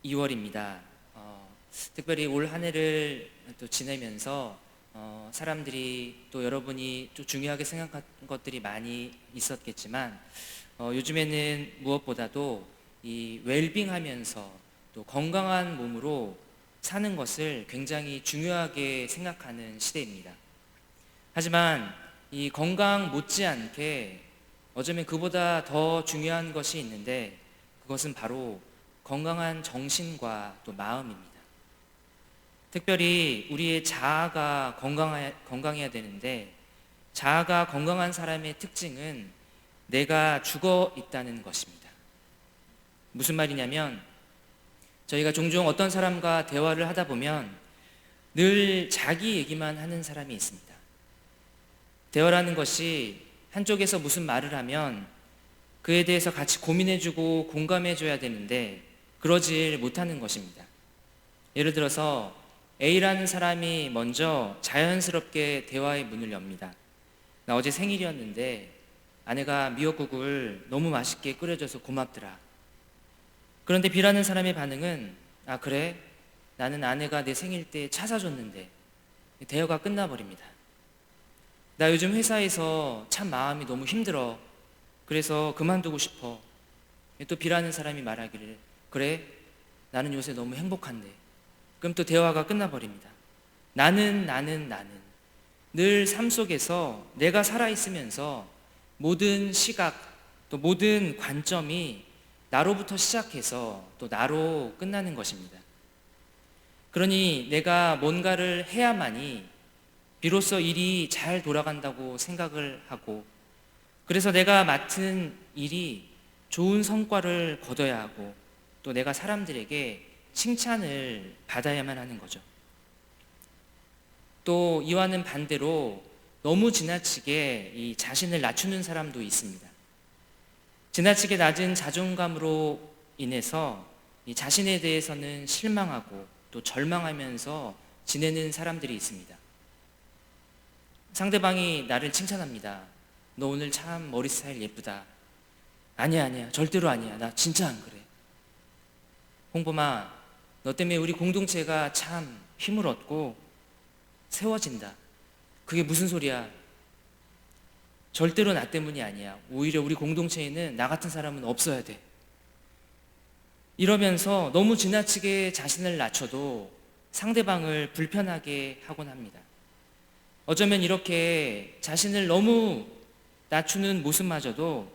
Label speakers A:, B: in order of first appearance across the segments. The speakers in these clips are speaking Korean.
A: 12월입니다. 특별히 올 한 해를 또 지내면서 사람들이 또 여러분이 또 중요하게 생각한 것들이 많이 있었겠지만 요즘에는 무엇보다도 이 웰빙하면서 또 건강한 몸으로 사는 것을 굉장히 중요하게 생각하는 시대입니다. 하지만 이 건강 못지않게 어쩌면 그보다 더 중요한 것이 있는데 그것은 바로 건강한 정신과 또 마음입니다. 특별히 우리의 자아가 건강해야 되는데 자아가 건강한 사람의 특징은 내가 죽어 있다는 것입니다. 무슨 말이냐면 저희가 종종 어떤 사람과 대화를 하다 보면 늘 자기 얘기만 하는 사람이 있습니다. 대화라는 것이 한쪽에서 무슨 말을 하면 그에 대해서 같이 고민해주고 공감해줘야 되는데 그러질 못하는 것입니다. 예를 들어서 A라는 사람이 먼저 자연스럽게 대화의 문을 엽니다. 나 어제 생일이었는데 아내가 미역국을 너무 맛있게 끓여줘서 고맙더라. 그런데 B라는 사람의 반응은 아 그래? 나는 아내가 내 생일 때 차 사줬는데. 대화가 끝나버립니다. 나 요즘 회사에서 참 마음이 너무 힘들어. 그래서 그만두고 싶어. 또 B라는 사람이 말하기를 그래? 나는 요새 너무 행복한데. 그럼 또 대화가 끝나버립니다. 나는 늘 삶 속에서 내가 살아있으면서 모든 시각 또 모든 관점이 나로부터 시작해서 또 나로 끝나는 것입니다. 그러니 내가 뭔가를 해야만이 비로소 일이 잘 돌아간다고 생각을 하고 그래서 내가 맡은 일이 좋은 성과를 거둬야 하고 또 내가 사람들에게 칭찬을 받아야만 하는 거죠. 또 이와는 반대로 너무 지나치게 이 자신을 낮추는 사람도 있습니다. 지나치게 낮은 자존감으로 인해서 이 자신에 대해서는 실망하고 또 절망하면서 지내는 사람들이 있습니다. 상대방이 나를 칭찬합니다. 너 오늘 참 머리 스타일 예쁘다. 아니야 절대로 아니야. 나 진짜 안 그래. 홍범아, 너 때문에 우리 공동체가 참 힘을 얻고 세워진다. 그게 무슨 소리야? 절대로 나 때문이 아니야. 오히려 우리 공동체에는 나 같은 사람은 없어야 돼. 이러면서 너무 지나치게 자신을 낮춰도 상대방을 불편하게 하곤 합니다. 어쩌면 이렇게 자신을 너무 낮추는 모습마저도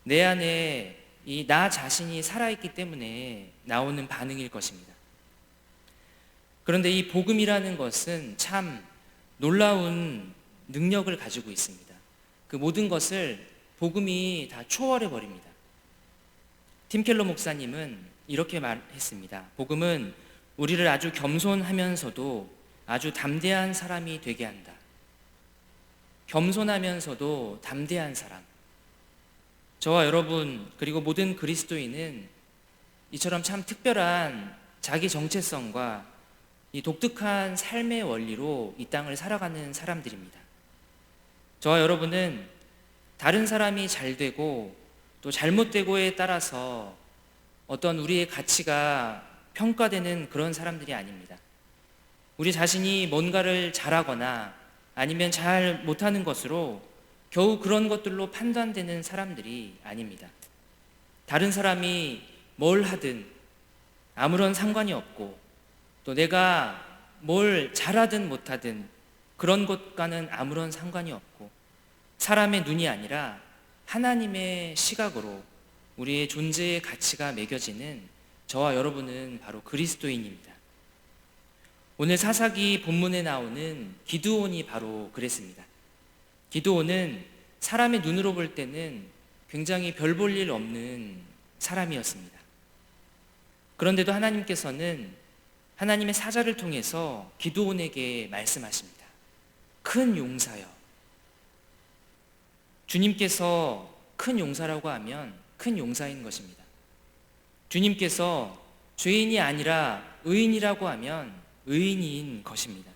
A: 내 안에 이 나 자신이 살아있기 때문에 나오는 반응일 것입니다. 그런데 이 복음이라는 것은 참 놀라운 능력을 가지고 있습니다. 그 모든 것을 복음이 다 초월해 버립니다. 팀 켈러 목사님은 이렇게 말했습니다. 복음은 우리를 아주 겸손하면서도 아주 담대한 사람이 되게 한다. 겸손하면서도 담대한 사람. 저와 여러분 그리고 모든 그리스도인은 이처럼 참 특별한 자기 정체성과 이 독특한 삶의 원리로 이 땅을 살아가는 사람들입니다. 저와 여러분은 다른 사람이 잘 되고 또 잘못되고에 따라서 어떤 우리의 가치가 평가되는 그런 사람들이 아닙니다. 우리 자신이 뭔가를 잘하거나 아니면 잘 못하는 것으로 겨우 그런 것들로 판단되는 사람들이 아닙니다. 다른 사람이 뭘 하든 아무런 상관이 없고 또 내가 뭘 잘하든 못하든 그런 것과는 아무런 상관이 없고 사람의 눈이 아니라 하나님의 시각으로 우리의 존재의 가치가 매겨지는 저와 여러분은 바로 그리스도인입니다. 오늘 사사기 본문에 나오는 기드온이 바로 그랬습니다. 기드온은 사람의 눈으로 볼 때는 굉장히 별 볼 일 없는 사람이었습니다. 그런데도 하나님께서는 하나님의 사자를 통해서 기드온에게 말씀하십니다. 큰 용사여. 주님께서 큰 용사라고 하면 큰 용사인 것입니다. 주님께서 죄인이 아니라 의인이라고 하면 의인인 것입니다.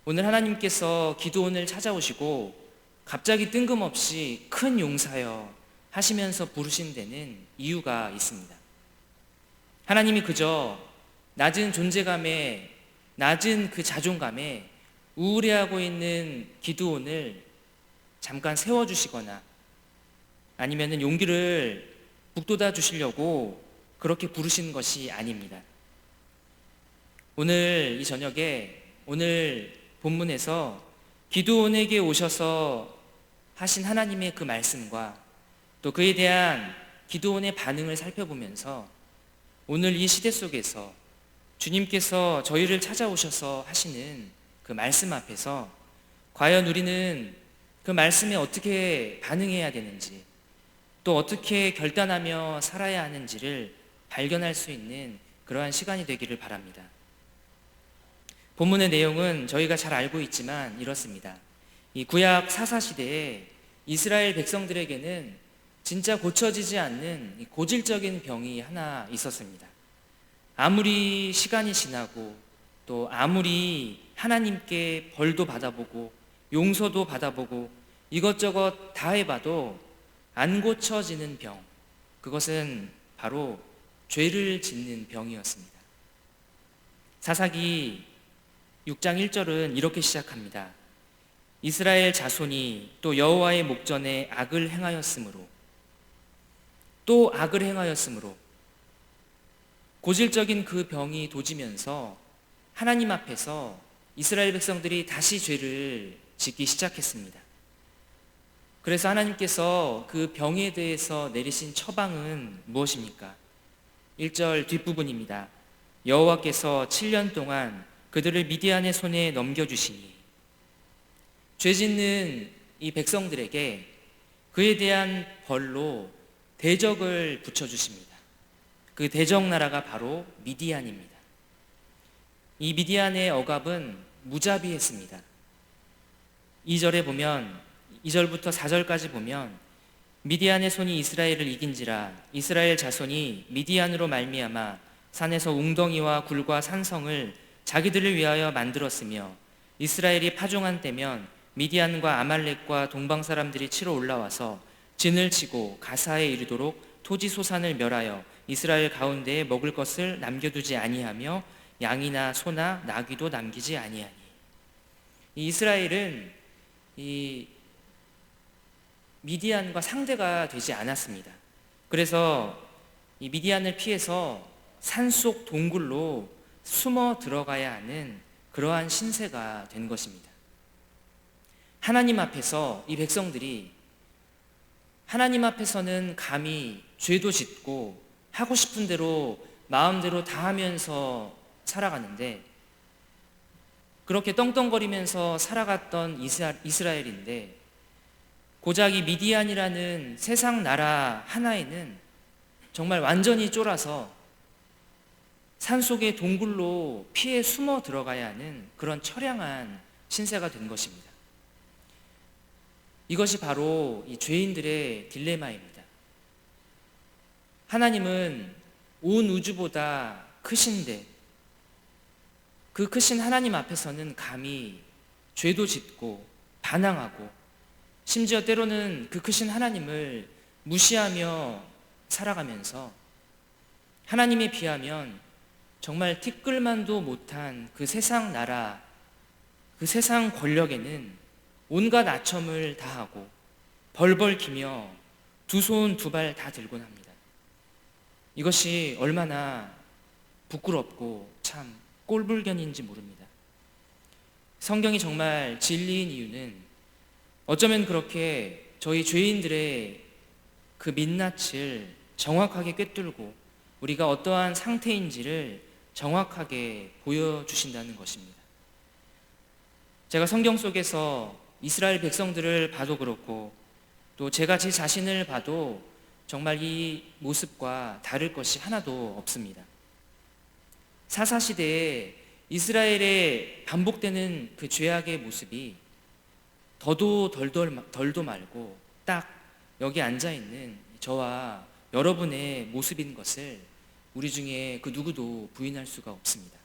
A: 오늘 하나님께서 기드온을 찾아오시고 갑자기 뜬금없이 큰 용사여 하시면서 부르신 데는 이유가 있습니다. 하나님이 그저 낮은 존재감에, 낮은 그 자존감에 우울해하고 있는 기드온을 잠깐 세워주시거나 아니면 용기를 북돋아 주시려고 그렇게 부르신 것이 아닙니다. 오늘 이 저녁에 오늘 본문에서 기드온에게 오셔서 하신 하나님의 그 말씀과 또 그에 대한 기드온의 반응을 살펴보면서 오늘 이 시대 속에서 주님께서 저희를 찾아오셔서 하시는 그 말씀 앞에서 과연 우리는 그 말씀에 어떻게 반응해야 되는지, 또 어떻게 결단하며 살아야 하는지를 발견할 수 있는 그러한 시간이 되기를 바랍니다. 본문의 내용은 저희가 잘 알고 있지만 이렇습니다. 이 구약 사사시대에 이스라엘 백성들에게는 진짜 고쳐지지 않는 고질적인 병이 하나 있었습니다. 아무리 시간이 지나고 또 아무리 하나님께 벌도 받아보고 용서도 받아보고 이것저것 다 해봐도 안 고쳐지는 병, 그것은 바로 죄를 짓는 병이었습니다. 사사기 6장 1절은 이렇게 시작합니다. 이스라엘 자손이 또 여호와의 목전에 악을 행하였으므로, 또 악을 행하였으므로, 고질적인 그 병이 도지면서 하나님 앞에서 이스라엘 백성들이 다시 죄를 짓기 시작했습니다. 그래서 하나님께서 그 병에 대해서 내리신 처방은 무엇입니까? 1절 뒷부분입니다. 여호와께서 7년 동안 그들을 미디안의 손에 넘겨주시니, 죄 짓는 이 백성들에게 그에 대한 벌로 대적을 붙여주십니다. 그 대적 나라가 바로 미디안입니다. 이 미디안의 억압은 무자비했습니다. 2절에 보면, 2절부터 4절까지 보면 미디안의 손이 이스라엘을 이긴지라 이스라엘 자손이 미디안으로 말미암아 산에서 웅덩이와 굴과 산성을 자기들을 위하여 만들었으며 이스라엘이 파종한 때면 미디안과 아말렉과 동방 사람들이 치러 올라와서 진을 치고 가사에 이르도록 토지 소산을 멸하여 이스라엘 가운데에 먹을 것을 남겨두지 아니하며 양이나 소나 나귀도 남기지 아니하니. 이 이스라엘은 이 미디안과 상대가 되지 않았습니다. 그래서 이 미디안을 피해서 산속 동굴로 숨어 들어가야 하는 그러한 신세가 된 것입니다. 하나님 앞에서 이 백성들이 하나님 앞에서는 감히 죄도 짓고 하고 싶은 대로 마음대로 다 하면서 살아가는데, 그렇게 떵떵거리면서 살아갔던 이스라엘인데 고작 이 미디안이라는 세상 나라 하나에는 정말 완전히 쫄아서 산속의 동굴로 피해 숨어 들어가야 하는 그런 처량한 신세가 된 것입니다. 이것이 바로 이 죄인들의 딜레마입니다. 하나님은 온 우주보다 크신데 그 크신 하나님 앞에서는 감히 죄도 짓고 반항하고 심지어 때로는 그 크신 하나님을 무시하며 살아가면서 하나님에 비하면 정말 티끌만도 못한 그 세상 나라, 그 세상 권력에는 온갖 아첨을 다하고 벌벌 기며 두 손 두 발 다 들곤 합니다. 이것이 얼마나 부끄럽고 참 꼴불견인지 모릅니다. 성경이 정말 진리인 이유는 어쩌면 그렇게 저희 죄인들의 그 민낯을 정확하게 꿰뚫고 우리가 어떠한 상태인지를 정확하게 보여주신다는 것입니다. 제가 성경 속에서 이스라엘 백성들을 봐도 그렇고 또 제가 제 자신을 봐도 정말 이 모습과 다를 것이 하나도 없습니다. 사사시대에 이스라엘의 반복되는 그 죄악의 모습이 더도 덜도 말고 딱 여기 앉아있는 저와 여러분의 모습인 것을 우리 중에 그 누구도 부인할 수가 없습니다.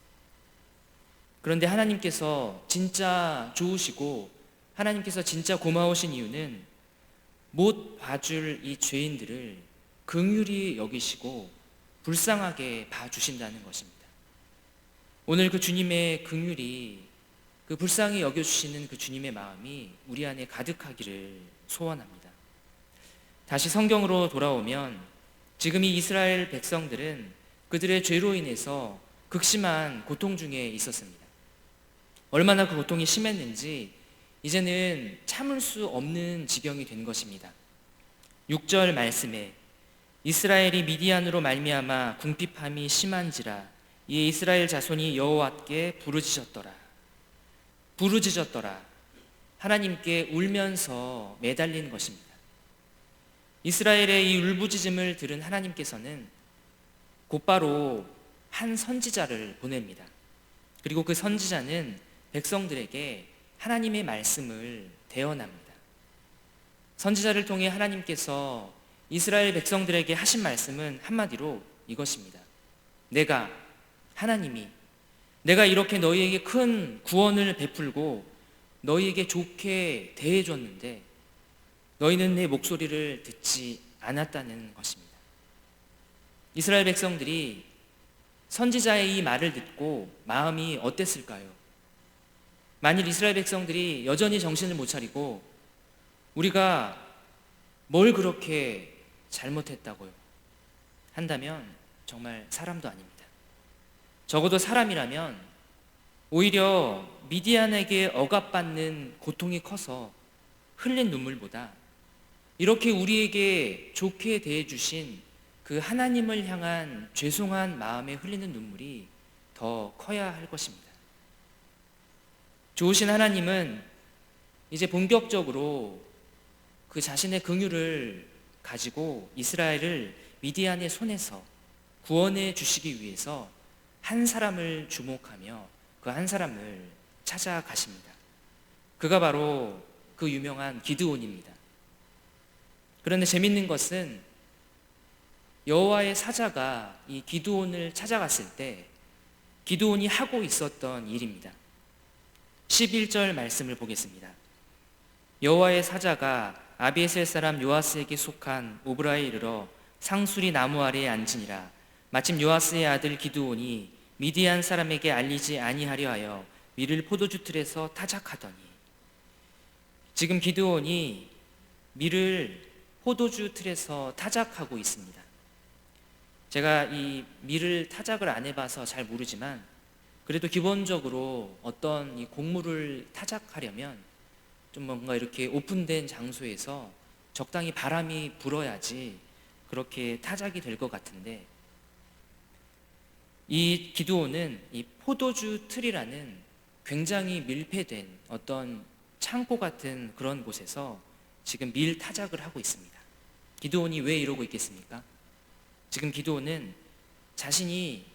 A: 그런데 하나님께서 진짜 좋으시고 하나님께서 진짜 고마우신 이유는 못 봐줄 이 죄인들을 긍휼히 여기시고 불쌍하게 봐주신다는 것입니다. 오늘 그 주님의 긍휼이, 그 불쌍히 여겨주시는 그 주님의 마음이 우리 안에 가득하기를 소원합니다. 다시 성경으로 돌아오면 지금 이 이스라엘 백성들은 그들의 죄로 인해서 극심한 고통 중에 있었습니다. 얼마나 그 고통이 심했는지 이제는 참을 수 없는 지경이 된 것입니다. 6절 말씀에 이스라엘이 미디안으로 말미암아 궁핍함이 심한지라 이에 이스라엘 자손이 여호와께 부르짖었더라. 하나님께 울면서 매달린 것입니다. 이스라엘의 이 울부짖음을 들은 하나님께서는 곧바로 한 선지자를 보냅니다. 그리고 그 선지자는 백성들에게 하나님의 말씀을 대언합니다. 선지자를 통해 하나님께서 이스라엘 백성들에게 하신 말씀은 한마디로 이것입니다. 하나님이 내가 이렇게 너희에게 큰 구원을 베풀고 너희에게 좋게 대해줬는데 너희는 내 목소리를 듣지 않았다는 것입니다. 이스라엘 백성들이 선지자의 이 말을 듣고 마음이 어땠을까요? 만일 이스라엘 백성들이 여전히 정신을 못 차리고 우리가 뭘 그렇게 잘못했다고요? 한다면 정말 사람도 아닙니다. 적어도 사람이라면 오히려 미디안에게 억압받는 고통이 커서 흘린 눈물보다 이렇게 우리에게 좋게 대해주신 그 하나님을 향한 죄송한 마음에 흘리는 눈물이 더 커야 할 것입니다. 좋으신 하나님은 이제 본격적으로 그 자신의 긍휼을 가지고 이스라엘을 미디안의 손에서 구원해 주시기 위해서 한 사람을 주목하며 그 한 사람을 찾아가십니다. 그가 바로 그 유명한 기드온입니다. 그런데 재밌는 것은 여호와의 사자가 이 기드온을 찾아갔을 때 기드온이 하고 있었던 일입니다. 11절 말씀을 보겠습니다. 여호와의 사자가 아비에셀 사람 요아스에게 속한 오브라에 이르러 상수리 나무 아래에 앉으니라. 마침 요아스의 아들 기드온이 미디안 사람에게 알리지 아니하려 하여 밀을 포도주 틀에서 타작하더니, 지금 기드온이 밀을 포도주 틀에서 타작하고 있습니다. 제가 이 밀을 타작을 안 해봐서 잘 모르지만 그래도 기본적으로 어떤 이 곡물을 타작하려면 좀 뭔가 이렇게 오픈된 장소에서 적당히 바람이 불어야지 그렇게 타작이 될 것 같은데, 이 기드온은 이 포도주 틀이라는 굉장히 밀폐된 어떤 창고 같은 그런 곳에서 지금 밀 타작을 하고 있습니다. 기드온이 왜 이러고 있겠습니까? 지금 기드온은 자신이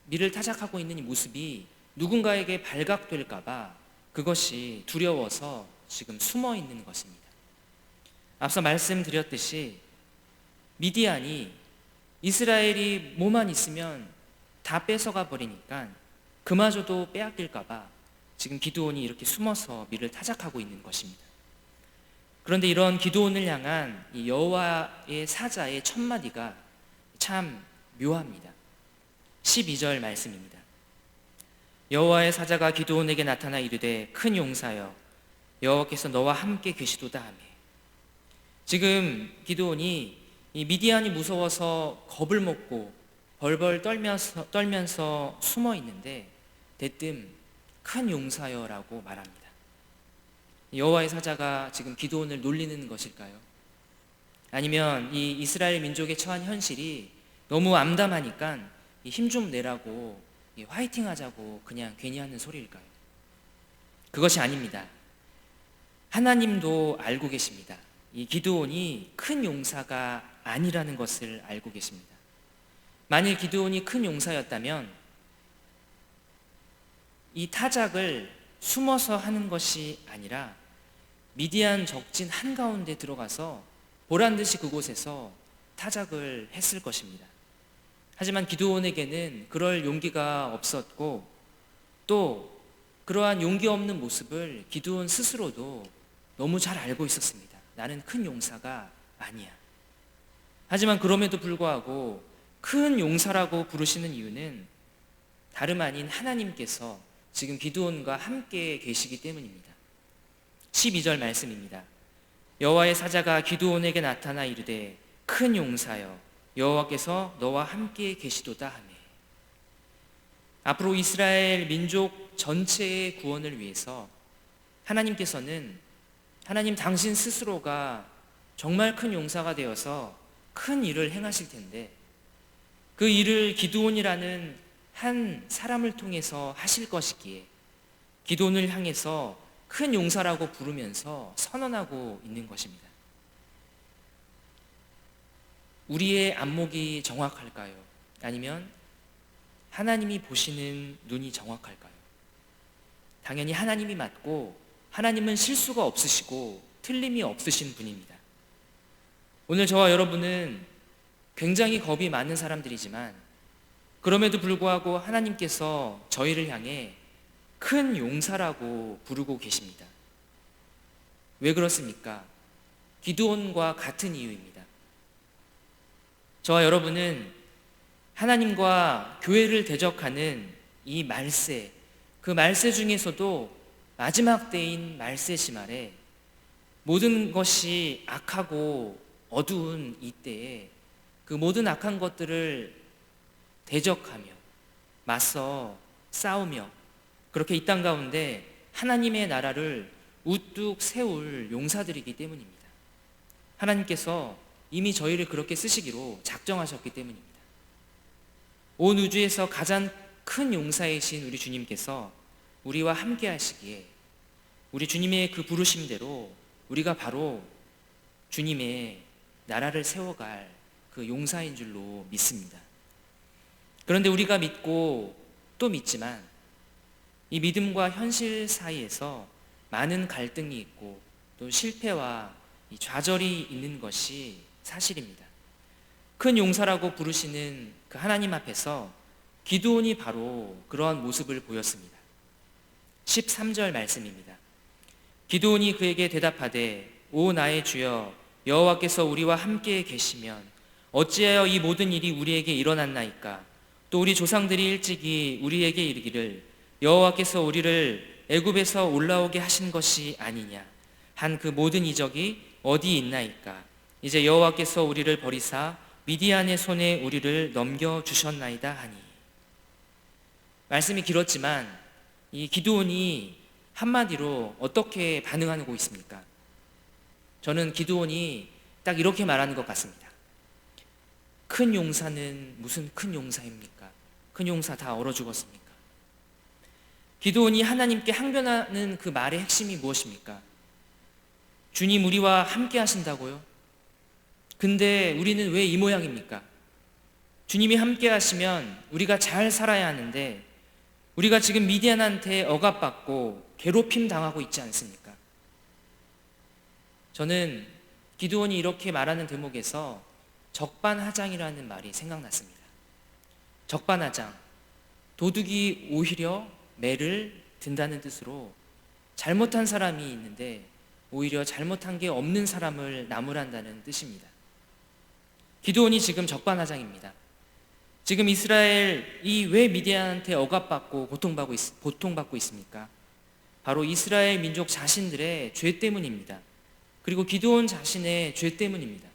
A: 밀을 타작하고 있는 이 모습이 누군가에게 발각될까봐 그것이 두려워서 지금 숨어 있는 것입니다. 앞서 말씀드렸듯이 미디안이 이스라엘이 뭐만 있으면 다 뺏어가 버리니까 그마저도 빼앗길까봐 지금 기드온이 이렇게 숨어서 밀을 타작하고 있는 것입니다. 그런데 이런 기드온을 향한 이 여호와의 사자의 첫 마디가 참 묘합니다. 12절 말씀입니다. 여호와의 사자가 기드온에게 나타나 이르되 큰 용사여 여호와께서 너와 함께 계시도다 하매. 지금 기드온이 이 미디안이 무서워서 겁을 먹고 벌벌 떨면서 숨어 있는데 대뜸 큰 용사여라고 말합니다. 여호와의 사자가 지금 기드온을 놀리는 것일까요? 아니면 이 이스라엘 민족의 처한 현실이 너무 암담하니까 힘 좀 내라고 화이팅 하자고 그냥 괜히 하는 소리일까요? 그것이 아닙니다. 하나님도 알고 계십니다. 이 기드온이 큰 용사가 아니라는 것을 알고 계십니다. 만일 기드온이 큰 용사였다면 이 타작을 숨어서 하는 것이 아니라 미디안 적진 한가운데 들어가서 보란듯이 그곳에서 타작을 했을 것입니다. 하지만 기드온에게는 그럴 용기가 없었고 또 그러한 용기 없는 모습을 기드온 스스로도 너무 잘 알고 있었습니다. 나는 큰 용사가 아니야. 하지만 그럼에도 불구하고 큰 용사라고 부르시는 이유는 다름 아닌 하나님께서 지금 기드온과 함께 계시기 때문입니다. 12절 말씀입니다. 여호와의 사자가 기드온에게 나타나 이르되 큰 용사여 여호와께서 너와 함께 계시도다 하매. 앞으로 이스라엘 민족 전체의 구원을 위해서 하나님께서는 하나님 당신 스스로가 정말 큰 용사가 되어서 큰 일을 행하실 텐데 그 일을 기드온이라는 한 사람을 통해서 하실 것이기에 기드온을 향해서 큰 용사라고 부르면서 선언하고 있는 것입니다. 우리의 안목이 정확할까요? 아니면 하나님이 보시는 눈이 정확할까요? 당연히 하나님이 맞고 하나님은 실수가 없으시고 틀림이 없으신 분입니다. 오늘 저와 여러분은 굉장히 겁이 많은 사람들이지만 그럼에도 불구하고 하나님께서 저희를 향해 큰 용사라고 부르고 계십니다. 왜 그렇습니까? 기드온과 같은 이유입니다. 저와 여러분은 하나님과 교회를 대적하는 이 말세, 그 말세 중에서도 마지막 때인 말세 시말에 모든 것이 악하고 어두운 이때에 그 모든 악한 것들을 대적하며 맞서 싸우며 그렇게 이 땅 가운데 하나님의 나라를 우뚝 세울 용사들이기 때문입니다. 하나님께서 이미 저희를 그렇게 쓰시기로 작정하셨기 때문입니다. 온 우주에서 가장 큰 용사이신 우리 주님께서 우리와 함께 하시기에 우리 주님의 그 부르심대로 우리가 바로 주님의 나라를 세워갈 그 용사인 줄로 믿습니다. 그런데 우리가 믿고 또 믿지만 이 믿음과 현실 사이에서 많은 갈등이 있고 또 실패와 이 좌절이 있는 것이 사실입니다. 큰 용사라고 부르시는 그 하나님 앞에서 기드온이 바로 그러한 모습을 보였습니다. 13절 말씀입니다. 기드온이 그에게 대답하되 오 나의 주여 여호와께서 우리와 함께 계시면 어찌하여 이 모든 일이 우리에게 일어났나이까? 또 우리 조상들이 일찍이 우리에게 이르기를 여호와께서 우리를 애굽에서 올라오게 하신 것이 아니냐 한 그 모든 이적이 어디 있나이까? 이제 여호와께서 우리를 버리사 미디안의 손에 우리를 넘겨주셨나이다 하니. 말씀이 길었지만 이 기드온이 한마디로 어떻게 반응하고 있습니까? 저는 기드온이 딱 이렇게 말하는 것 같습니다. 큰 용사는 무슨 큰 용사입니까? 큰 용사 다 얼어 죽었습니까? 기드온이 하나님께 항변하는 그 말의 핵심이 무엇입니까? 주님 우리와 함께 하신다고요? 근데 우리는 왜 이 모양입니까? 주님이 함께 하시면 우리가 잘 살아야 하는데 우리가 지금 미디안한테 억압받고 괴롭힘 당하고 있지 않습니까? 저는 기드온이 이렇게 말하는 대목에서 적반하장이라는 말이 생각났습니다. 적반하장, 도둑이 오히려 매를 든다는 뜻으로 잘못한 사람이 있는데 오히려 잘못한 게 없는 사람을 나무란다는 뜻입니다. 기드온이 지금 적반하장입니다. 지금 이스라엘이 왜 미디안한테 억압받고 고통받고 있습니까? 바로 이스라엘 민족 자신들의 죄 때문입니다. 그리고 기드온 자신의 죄 때문입니다.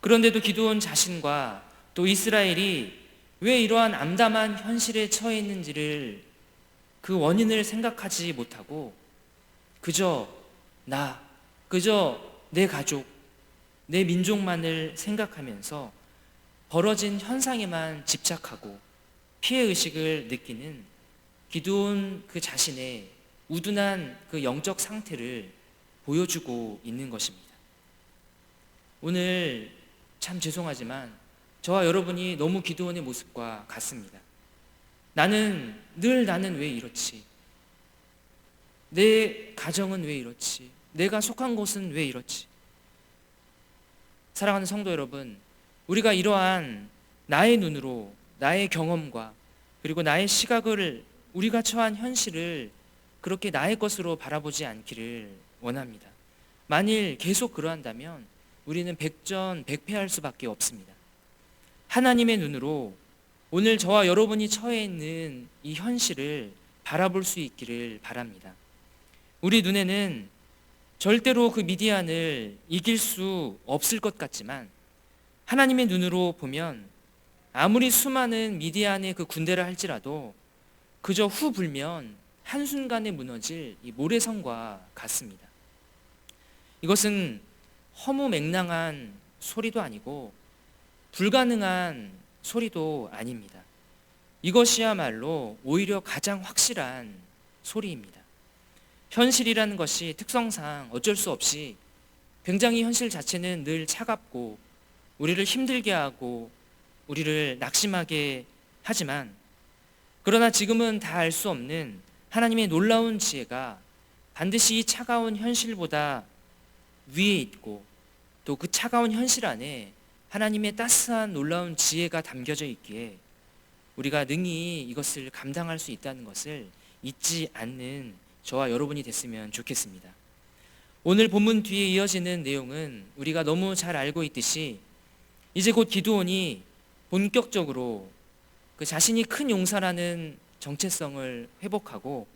A: 그런데도 기드온 자신과 또 이스라엘이 왜 이러한 암담한 현실에 처해 있는지를 그 원인을 생각하지 못하고 그저 내 가족, 내 민족만을 생각하면서 벌어진 현상에만 집착하고 피해의식을 느끼는 기드온 그 자신의 우둔한 그 영적 상태를 보여주고 있는 것입니다. 오늘 참 죄송하지만 저와 여러분이 너무 기드온의 모습과 같습니다. 나는 왜 이렇지? 내 가정은 왜 이렇지? 내가 속한 곳은 왜 이렇지? 사랑하는 성도 여러분, 우리가 이러한 나의 눈으로 나의 경험과 그리고 나의 시각을 우리가 처한 현실을 그렇게 나의 것으로 바라보지 않기를 원합니다. 만일 계속 그러한다면 우리는 백전백패할 수밖에 없습니다. 하나님의 눈으로 오늘 저와 여러분이 처해 있는 이 현실을 바라볼 수 있기를 바랍니다. 우리 눈에는 절대로 그 미디안을 이길 수 없을 것 같지만 하나님의 눈으로 보면 아무리 수많은 미디안의 그 군대라 할지라도 그저 후 불면 한순간에 무너질 이 모래성과 같습니다. 이것은 허무맹랑한 소리도 아니고 불가능한 소리도 아닙니다. 이것이야말로 오히려 가장 확실한 소리입니다. 현실이라는 것이 특성상 어쩔 수 없이 굉장히 현실 자체는 늘 차갑고 우리를 힘들게 하고 우리를 낙심하게 하지만 그러나 지금은 다 알 수 없는 하나님의 놀라운 지혜가 반드시 이 차가운 현실보다 위에 있고 또 그 차가운 현실 안에 하나님의 따스한 놀라운 지혜가 담겨져 있기에 우리가 능히 이것을 감당할 수 있다는 것을 잊지 않는 저와 여러분이 됐으면 좋겠습니다. 오늘 본문 뒤에 이어지는 내용은 우리가 너무 잘 알고 있듯이 이제 곧 기드온이 본격적으로 그 자신이 큰 용사라는 정체성을 회복하고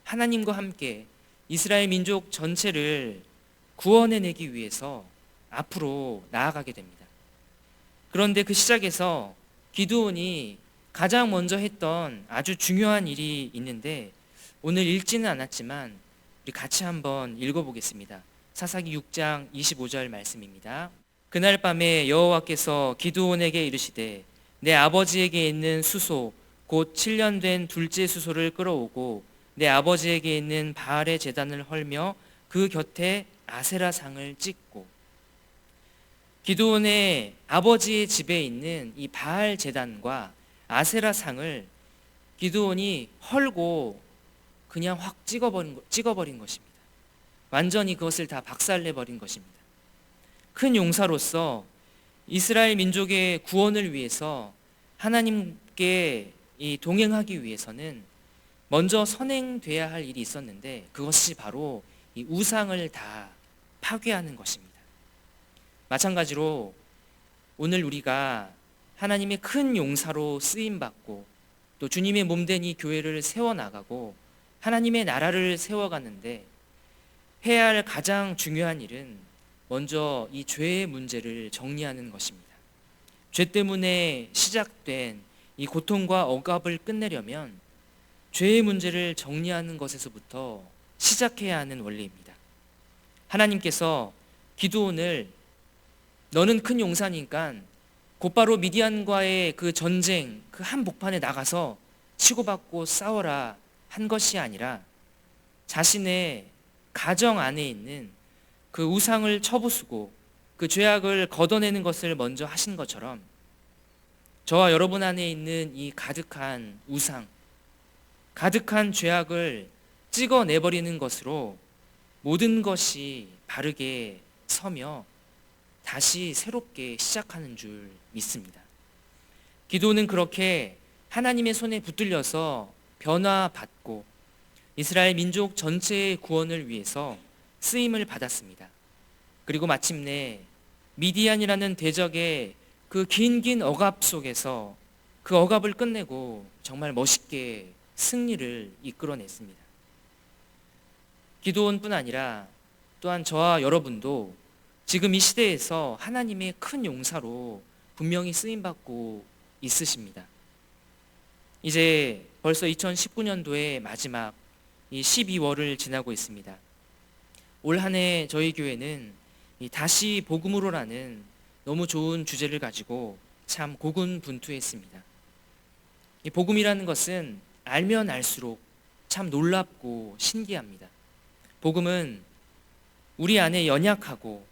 A: 하나님과 함께 이스라엘 민족 전체를 구원해내기 위해서 앞으로 나아가게 됩니다. 그런데 그 시작에서 기드온이 가장 먼저 했던 아주 중요한 일이 있는데 오늘 읽지는 않았지만 우리 같이 한번 읽어보겠습니다. 사사기 6장 25절 말씀입니다. 그날 밤에 여호와께서 기드온에게 이르시되 내 아버지에게 있는 수소 곧 7년 된 둘째 수소를 끌어오고 내 아버지에게 있는 바알의 제단을 헐며 그 곁에 아세라 상을 찍고. 기드온의 아버지의 집에 있는 이 바알 제단과 아세라 상을 기드온이 헐고 그냥 확 찍어버린 것입니다. 완전히 그것을 다 박살내버린 것입니다. 큰 용사로서 이스라엘 민족의 구원을 위해서 하나님께 동행하기 위해서는 먼저 선행돼야 할 일이 있었는데 그것이 바로 이 우상을 다 파괴하는 것입니다. 마찬가지로 오늘 우리가 하나님의 큰 용사로 쓰임받고 또 주님의 몸된 이 교회를 세워나가고 하나님의 나라를 세워가는데 해야 할 가장 중요한 일은 먼저 이 죄의 문제를 정리하는 것입니다. 죄 때문에 시작된 이 고통과 억압을 끝내려면 죄의 문제를 정리하는 것에서부터 시작해야 하는 원리입니다. 하나님께서 기드온을 너는 큰 용사니까 곧바로 미디안과의 그 전쟁 그 한복판에 나가서 치고받고 싸워라 한 것이 아니라 자신의 가정 안에 있는 그 우상을 쳐부수고 그 죄악을 걷어내는 것을 먼저 하신 것처럼 저와 여러분 안에 있는 이 가득한 우상, 가득한 죄악을 찍어내버리는 것으로 모든 것이 바르게 서며 다시 새롭게 시작하는 줄 믿습니다. 기도는 그렇게 하나님의 손에 붙들려서 변화받고 이스라엘 민족 전체의 구원을 위해서 쓰임을 받았습니다. 그리고 마침내 미디안이라는 대적의 그 긴 억압 속에서 그 억압을 끝내고 정말 멋있게 승리를 이끌어냈습니다. 기드온뿐 아니라 또한 저와 여러분도 지금 이 시대에서 하나님의 큰 용사로 분명히 쓰임받고 있으십니다. 이제 벌써 2019년도의 마지막 이 12월을 지나고 있습니다. 올 한 해 저희 교회는 이 다시 복음으로라는 너무 좋은 주제를 가지고 참 고군분투했습니다. 이 복음이라는 것은 알면 알수록 참 놀랍고 신기합니다. 복음은 우리 안에 연약하고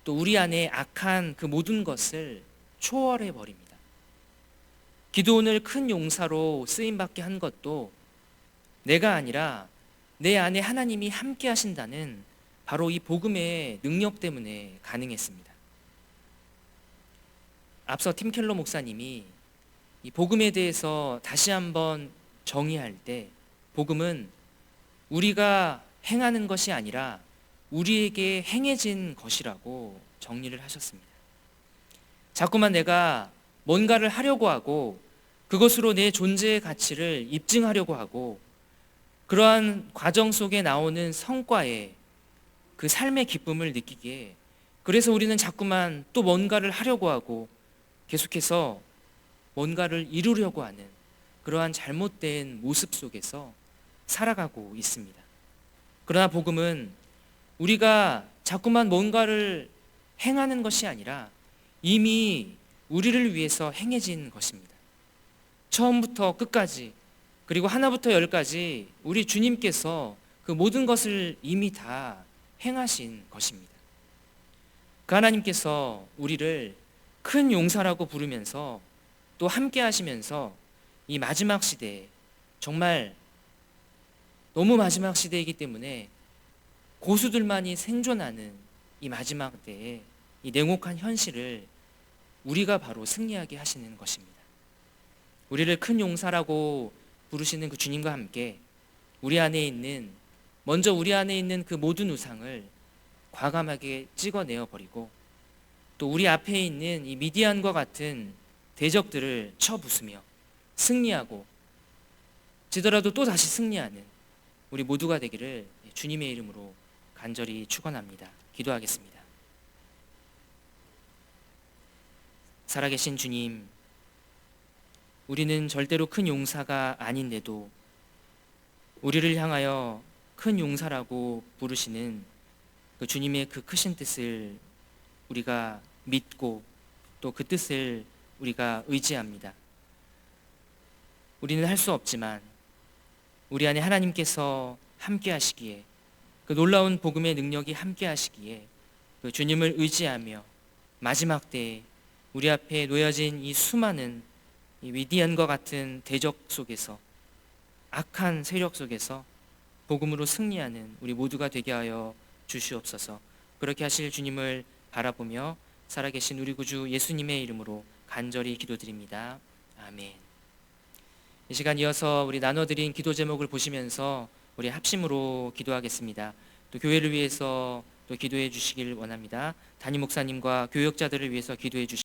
A: 또 우리 안에 악한 그 모든 것을 초월해 버립니다. 기드온을 큰 용사로 쓰임받게 한 것도 내가 아니라 내 안에 하나님이 함께 하신다는 바로 이 복음의 능력 때문에 가능했습니다. 앞서 팀 켈러 목사님이 이 복음에 대해서 다시 한번 정의할 때 복음은 우리가 행하는 것이 아니라 우리에게 행해진 것이라고 정리를 하셨습니다. 자꾸만 내가 뭔가를 하려고 하고 그것으로 내 존재의 가치를 입증하려고 하고 그러한 과정 속에 나오는 성과에 그 삶의 기쁨을 느끼기에 그래서 우리는 자꾸만 또 뭔가를 하려고 하고 계속해서 뭔가를 이루려고 하는 그러한 잘못된 모습 속에서 살아가고 있습니다. 그러나 복음은 우리가 자꾸만 뭔가를 행하는 것이 아니라 이미 우리를 위해서 행해진 것입니다. 처음부터 끝까지 그리고 하나부터 열까지 우리 주님께서 그 모든 것을 이미 다 행하신 것입니다. 그 하나님께서 우리를 큰 용사라고 부르면서 또 함께 하시면서 이 마지막 시대에 정말 너무 마지막 시대이기 때문에 고수들만이 생존하는 이 마지막 때에 이 냉혹한 현실을 우리가 바로 승리하게 하시는 것입니다. 우리를 큰 용사라고 부르시는 그 주님과 함께 우리 안에 있는 그 모든 우상을 과감하게 찍어내어 버리고 또 우리 앞에 있는 이 미디안과 같은 대적들을 쳐부수며 승리하고 지더라도 또 다시 승리하는 우리 모두가 되기를 주님의 이름으로 간절히 축원합니다. 기도하겠습니다. 살아계신 주님, 우리는 절대로 큰 용사가 아닌데도 우리를 향하여 큰 용사라고 부르시는 그 주님의 그 크신 뜻을 우리가 믿고 또 그 뜻을 우리가 의지합니다. 우리는 할 수 없지만 우리 안에 하나님께서 함께 하시기에 그 놀라운 복음의 능력이 함께 하시기에 그 주님을 의지하며 마지막 때에 우리 앞에 놓여진 이 수많은 이 미디안과 같은 대적 속에서 악한 세력 속에서 복음으로 승리하는 우리 모두가 되게 하여 주시옵소서. 그렇게 하실 주님을 바라보며 살아계신 우리 구주 예수님의 이름으로 간절히 기도드립니다. 아멘. 이 시간 이어서 우리 나눠드린 기도 제목을 보시면서 우리 합심으로 기도하겠습니다. 또 교회를 위해서 또 기도해 주시길 원합니다. 담임 목사님과 교역자들을 위해서 기도해 주시기